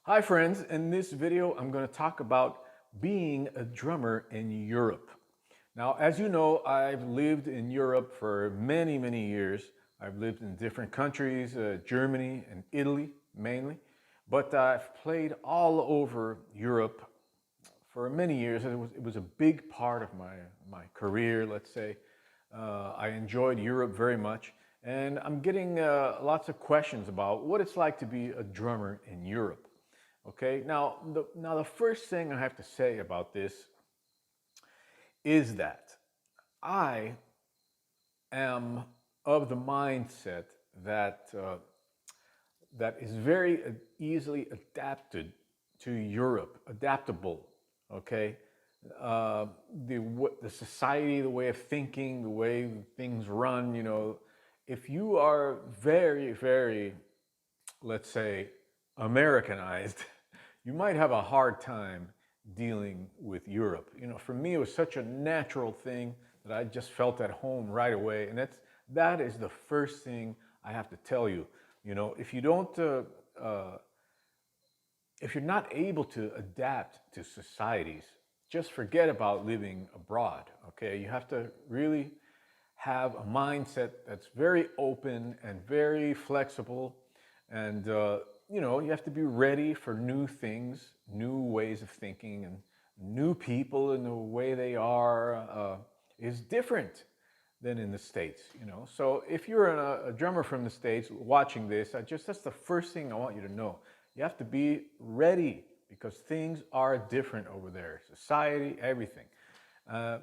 Hi friends, in this video I'm going to talk about being a drummer in Europe. Now, as you know, I've lived in Europe for many years. I've lived in different countries, Germany and Italy mainly, but I've played all over Europe for many years. It was a big part of my career, let's say. I enjoyed Europe very much, and I'm getting lots of questions about what it's like to be a drummer in Europe. Okay, now the first thing I have to say about this is that I am of the mindset that that is very easily adapted to Europe, adaptable. Okay, the society, the way of thinking, the way things run. If you are very, let's say, Americanized, you might have a hard time dealing with Europe. For me, it was such a natural thing that I just felt at home right away, and that is the first thing I have to tell you. If you don't, if you're not able to adapt to societies, just forget about living abroad. Okay, you have to really have a mindset that's very open and very flexible, and you have to be ready for new things, new ways of thinking, and new people, and the way they are is different than in the States. So if you're a drummer from the States watching this, that's the first thing I want you to know. You have to be ready because things are different over there, society, everything. uh,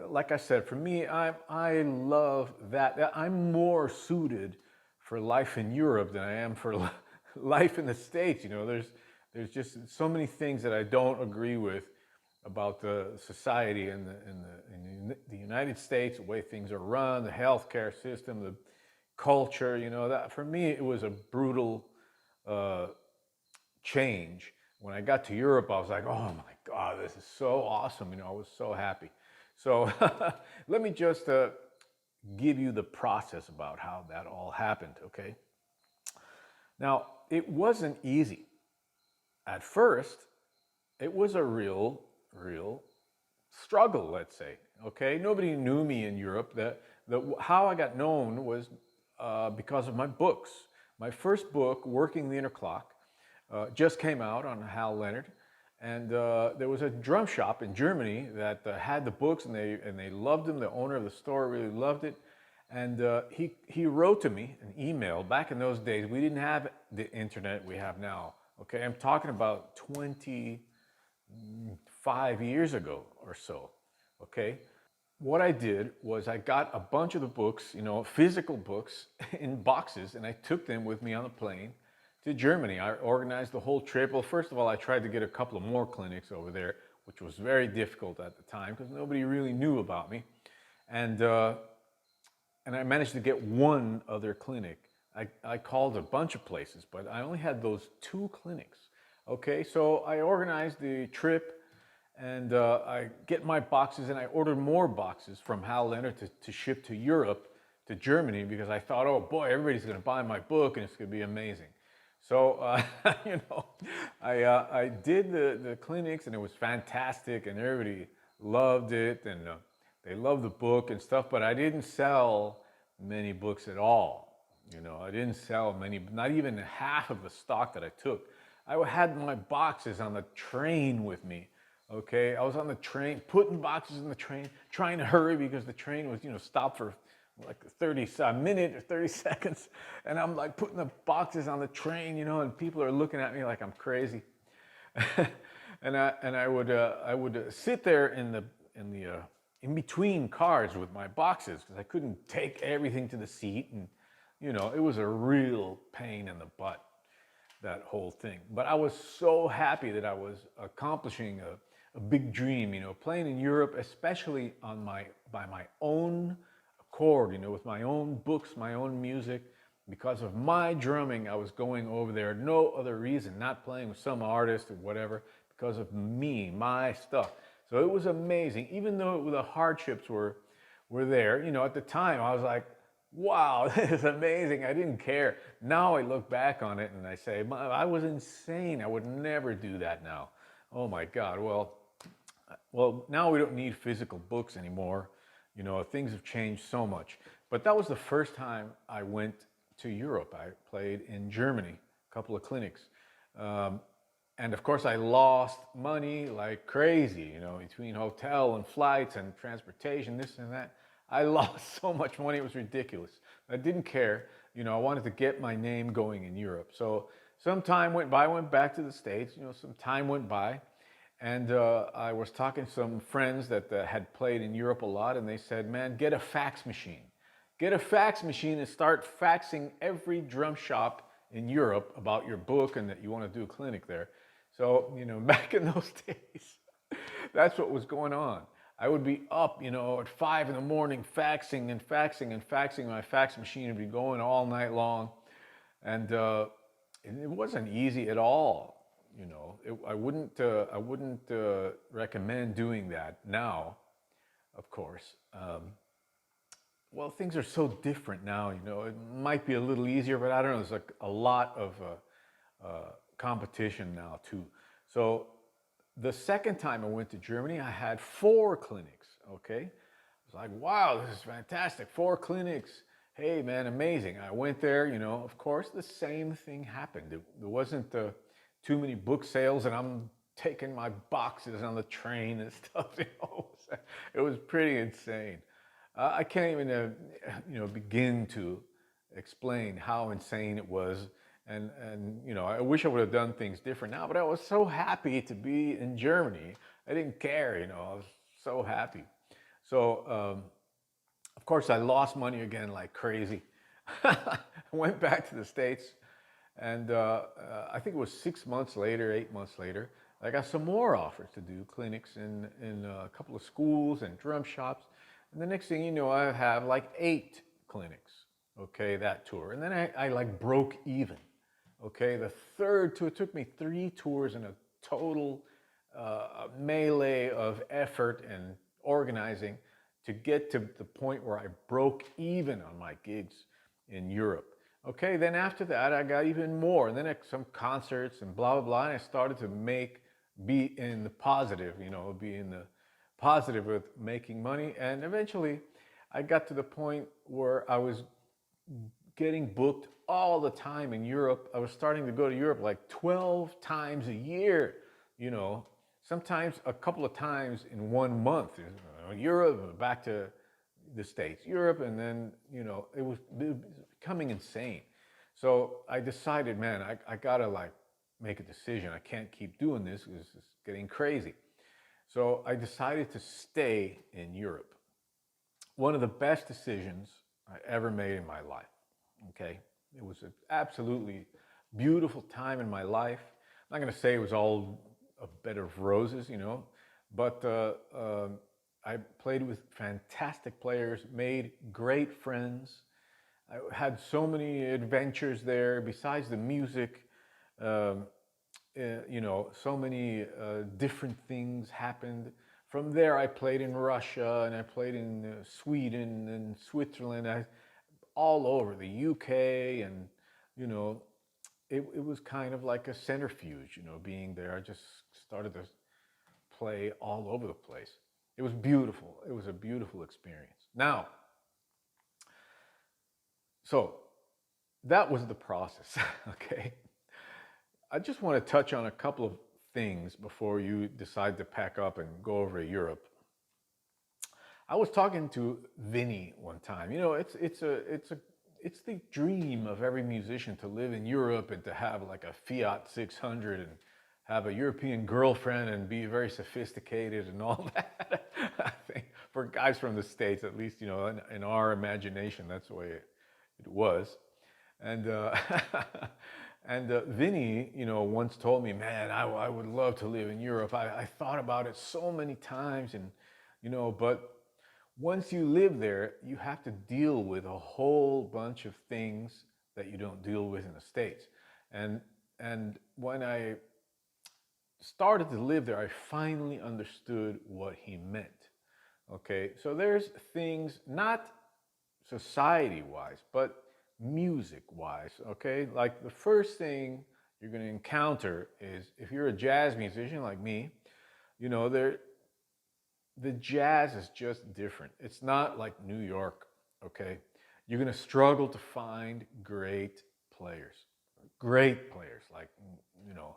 like I said, for me, I love that. I'm more suited for life in Europe than I am for life in the States. There's just so many things that I don't agree with about the society in the United States, the way things are run, the healthcare system, the culture. That for me it was a brutal uh, change. When I got to Europe, I was like, oh my God, this is so awesome. I was so happy. So let me just give you the process about how that all happened, okay? Now, it wasn't easy. At first, it was a real struggle, let's say, okay? Nobody knew me in Europe. How I got known was because of my books. My first book, Working the Inner Clock, just came out on Hal Leonard, and there was a drum shop in Germany that had the books, and they loved them. The owner of the store really loved it, and he wrote to me an email. Back in those days, we didn't have the internet we have now. Okay, I'm talking about 25 years ago or so. Okay, what I did was I got a bunch of the books, physical books in boxes, and I took them with me on the plane to Germany. I organized the whole trip. Well, first of all, I tried to get a couple of more clinics over there, which was very difficult at the time because nobody really knew about me. And, uh, and I managed to get one other clinic. I called a bunch of places, but I only had those two clinics. Okay, so I organized the trip, and I get my boxes, and I ordered more boxes from Hal Leonard to ship to Europe, to Germany, because I thought, oh boy, everybody's going to buy my book and it's going to be amazing. So, you know, I did the clinics, and it was fantastic, and everybody loved it, and they loved the book and stuff, but I didn't sell many books at all. I didn't sell many, not even half of the stock that I took. I had my boxes on the train with me. Okay, I was on the train, putting boxes in the train, trying to hurry because the train was, stopped for like a minute or 30 seconds, and I'm like putting the boxes on the train, and people are looking at me like I'm crazy. And I would sit there in between cars with my boxes because I couldn't take everything to the seat, and it was a real pain in the butt, that whole thing. But I was so happy that I was accomplishing a big dream, playing in Europe, especially by my own accord, with my own books, my own music. Because of my drumming, I was going over there. No other reason, not playing with some artist or whatever, because of me, my stuff. So it was amazing, even though the hardships were there. At the time, I was like, wow, this is amazing. I didn't care. Now I look back on it and I say, I was insane. I would never do that now. Oh my God. Well, now we don't need physical books anymore. You know, things have changed so much. But that was the first time I went to Europe. I played in Germany, a couple of clinics. Um, and of course, I lost money like crazy, you know, between hotel and flights and transportation, this and that. I lost so much money, it was ridiculous. I didn't care. You know, I wanted to get my name going in Europe. So some time went by, I went back to the States, you know, some time went by. And I was talking to some friends that had played in Europe a lot, and they said, man, get a fax machine. Get a fax machine and start faxing every drum shop in Europe about your book and that you want to do a clinic there. So, you know, back in those days, that's what was going on. I would be up, you know, at 5 in the morning, faxing and faxing and faxing. My fax machine would be going all night long. And it wasn't easy at all. You know, I wouldn't recommend doing that now, of course. Well, things are so different now. You know, it might be a little easier, but I don't know. There's like a lot of competition now too. So the second time I went to Germany, I had 4 clinics. Okay, it's like, wow, this is fantastic. 4 clinics. Hey, man, amazing. I went there, you know, of course, the same thing happened. There wasn't too many book sales, and I'm taking my boxes on the train and stuff. You know, it was pretty insane. I can't even, you know, begin to explain how insane it was. And you know, I wish I would have done things different now, but I was so happy to be in Germany. I didn't care, you know, I was so happy. So, of course, I lost money again like crazy. I went back to the States, and I think it was 6 months later, 8 months later, I got some more offers to do clinics in a couple of schools and drum shops. And the next thing you know, I have like 8 clinics, okay, that tour. And then I like broke even, okay? The third tour, it took me 3 tours in a total melee of effort and organizing to get to the point where I broke even on my gigs in Europe. Okay, then after that, I got even more. And then some concerts and blah, blah, blah. And I started to be in the positive, you know, be in the positive with making money. And eventually, I got to the point where I was getting booked all the time in Europe. I was starting to go to Europe like 12 times a year, you know, sometimes a couple of times in 1 month. Europe, back to the States, Europe, and then, you know, it was becoming insane. So I decided, man, I gotta like make a decision. I can't keep doing this. It's getting crazy. So I decided to stay in Europe. One of the best decisions I ever made in my life. Okay, it was an absolutely beautiful time in my life. I'm not going to say it was all a bed of roses, you know, but I played with fantastic players, made great friends. I had so many adventures there. Besides the music, um, you know, so many different things happened. From there, I played in Russia and I played in Sweden and Switzerland, all over the UK, and you know, it was kind of like a centrifuge, you know, being there. I just started to play all over the place. It was beautiful. It was a beautiful experience. Now, so that was the process, okay? I just want to touch on a couple of things before you decide to pack up and go over to Europe. I was talking to Vinny one time. You know, it's the dream of every musician to live in Europe and to have like a Fiat 600 and have a European girlfriend and be very sophisticated and all that. I think for guys from the States, at least, you know, in our imagination, that's the way it was. And and Vinny, you know, once told me, man, I would love to live in Europe. I thought about it so many times, and you know, but once you live there, you have to deal with a whole bunch of things that you don't deal with in the States. And and when I started to live there, I finally understood what he meant. Okay, so there's things, not society-wise, but music-wise, okay? Like the first thing you're going to encounter is if you're a jazz musician like me, you know, the jazz is just different. It's not like New York, okay? You're going to struggle to find great players, like, you know,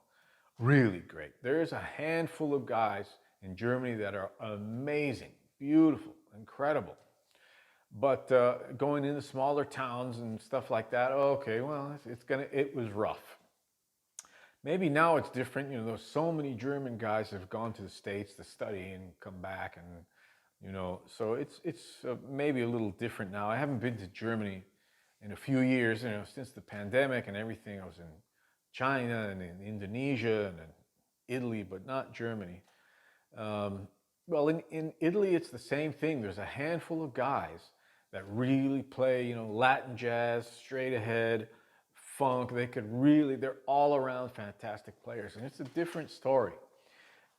really great. There's a handful of guys in Germany that are amazing, beautiful, incredible. But going into smaller towns and stuff like that, okay, well, it was rough. Maybe now it's different. You know, there's so many German guys that have gone to the States to study and come back, and you know, so it's maybe a little different now. I haven't been to Germany in a few years. You know, since the pandemic and everything. I was in China and in Indonesia and in Italy, but not Germany. Um, well, in Italy, it's the same thing. There's a handful of guys that really play, you know, Latin jazz, straight ahead, funk. They're all around fantastic players. And it's a different story.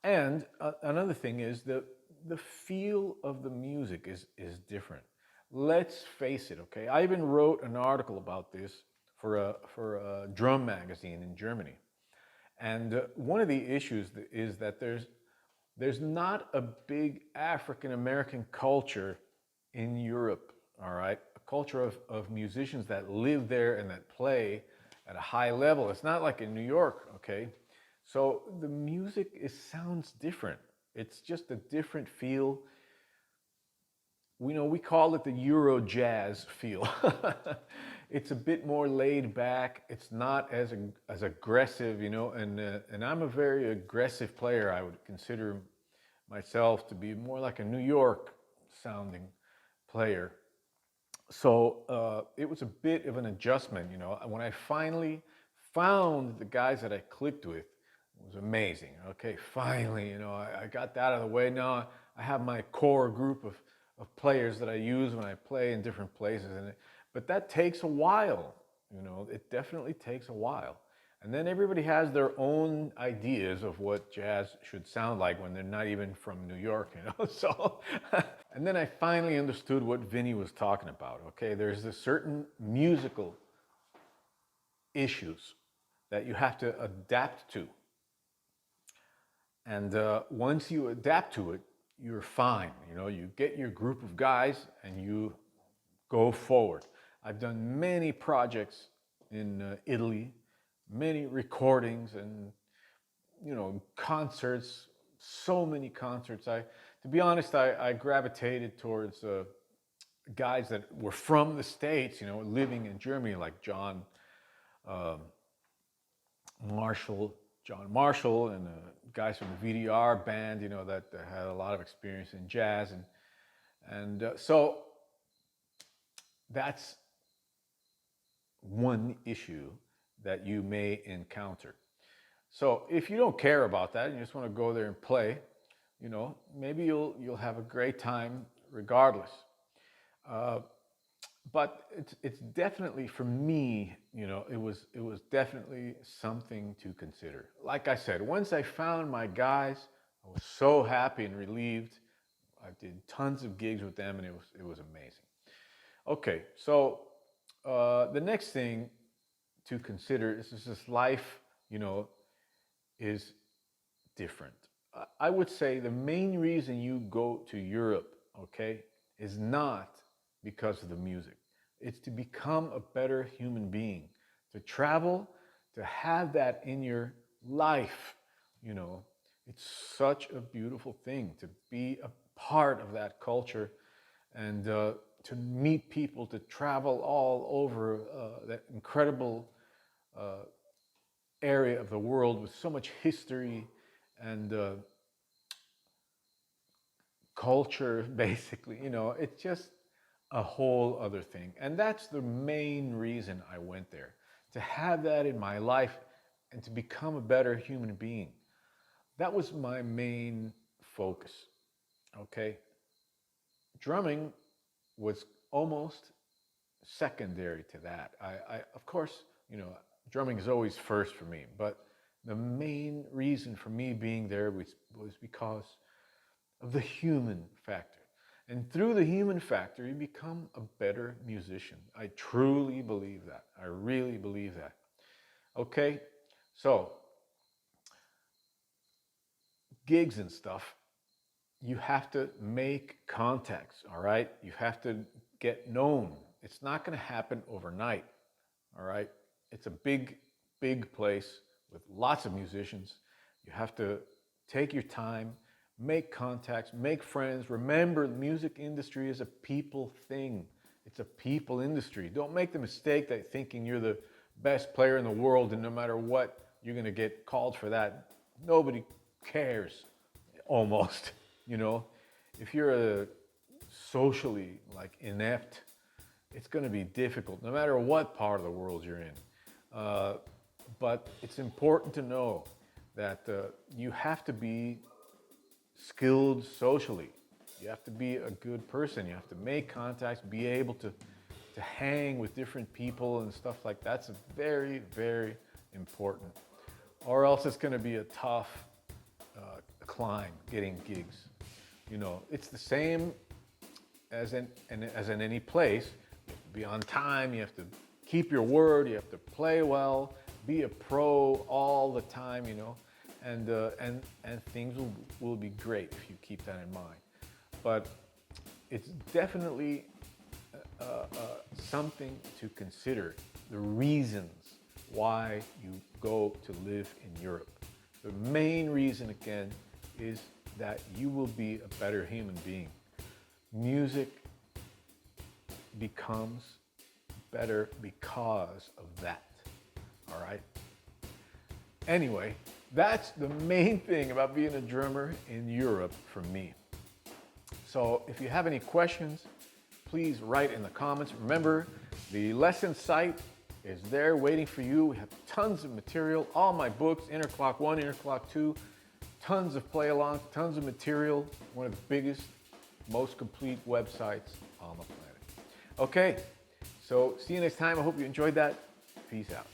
And another thing is the feel of the music is different. Let's face it, okay? I even wrote an article about this for a drum magazine in Germany. And one of the issues is that there's not a big African American culture in Europe, all right? A culture of musicians that live there and that play at a high level. It's not like in New York, okay? So the music sounds different. It's just a different feel. We call it the Euro jazz feel. It's a bit more laid back. It's not as aggressive, you know. And I'm a very aggressive player. I would consider myself to be more like a New York sounding player. So it was a bit of an adjustment, you know. When I finally found the guys that I clicked with, it was amazing. Okay, finally, you know, I got that out of the way. Now I have my core group of players that I use when I play in different places. But that takes a while, you know, it definitely takes a while. And then everybody has their own ideas of what jazz should sound like when they're not even from New York, you know. So, and then I finally understood what Vinny was talking about. Okay, there's a certain musical issues that you have to adapt to. And once you adapt to it, you're fine. You know, you get your group of guys and you go forward. I've done many projects in Italy, many recordings and, you know, concerts, so many concerts. To be honest, I gravitated towards guys that were from the States, you know, living in Germany, like um, Marshall, John Marshall, and guys from the VDR band, you know, that had a lot of experience in jazz, and so that's one issue that you may encounter. So if you don't care about that and you just want to go there and play, you know, maybe you'll have a great time regardless. Uh, but it's definitely for me, you know, it was definitely something to consider. Like I said, once I found my guys, I was so happy and relieved. I did tons of gigs with them, and it was amazing. Okay, so the next thing to consider is this life, you know, is different. I would say the main reason you go to Europe, okay, is not because of the music. It's to become a better human being, to travel, to have that in your life, you know. It's such a beautiful thing to be a part of that culture and to meet people, to travel all over that incredible uh, area of the world with so much history and culture, basically. You know, it's just a whole other thing. And that's the main reason I went there, to have that in my life and to become a better human being. That was my main focus. Okay. Drumming was almost secondary to that. Of course, you know, drumming is always first for me, but the main reason for me being there was because of the human factor. And through the human factor, you become a better musician. I truly believe that. I really believe that. Okay, so gigs and stuff, you have to make contacts, all right? You have to get known. It's not going to happen overnight, all right? It's a big, big place with lots of musicians. You have to take your time, make contacts, make friends. Remember, the music industry is a people thing. It's a people industry. Don't make the mistake that thinking you're the best player in the world and no matter what, you're going to get called for that. Nobody cares, almost. You know, if you're a socially like inept, it's going to be difficult no matter what part of the world you're in. But it's important to know that you have to be skilled socially. You have to be a good person. You have to make contacts, be able to hang with different people and stuff like that. That's very, very important. Or else it's going to be a tough climb getting gigs. You know, it's the same as in any place. You have to be on time. You have to keep your word. You have to play well. Be a pro all the time. You know, and things will be great if you keep that in mind. But it's definitely something to consider. The reasons why you go to live in Europe. The main reason, again, is that you will be a better human being. Music becomes better because of that. All right? Anyway, that's the main thing about being a drummer in Europe for me. So if you have any questions, please write in the comments. Remember, the lesson site is there waiting for you. We have tons of material, all my books, Inner Clock 1, Inner Clock 2, tons of play-alongs, tons of material. One of the biggest, most complete websites on the planet. Okay, so see you next time. I hope you enjoyed that. Peace out.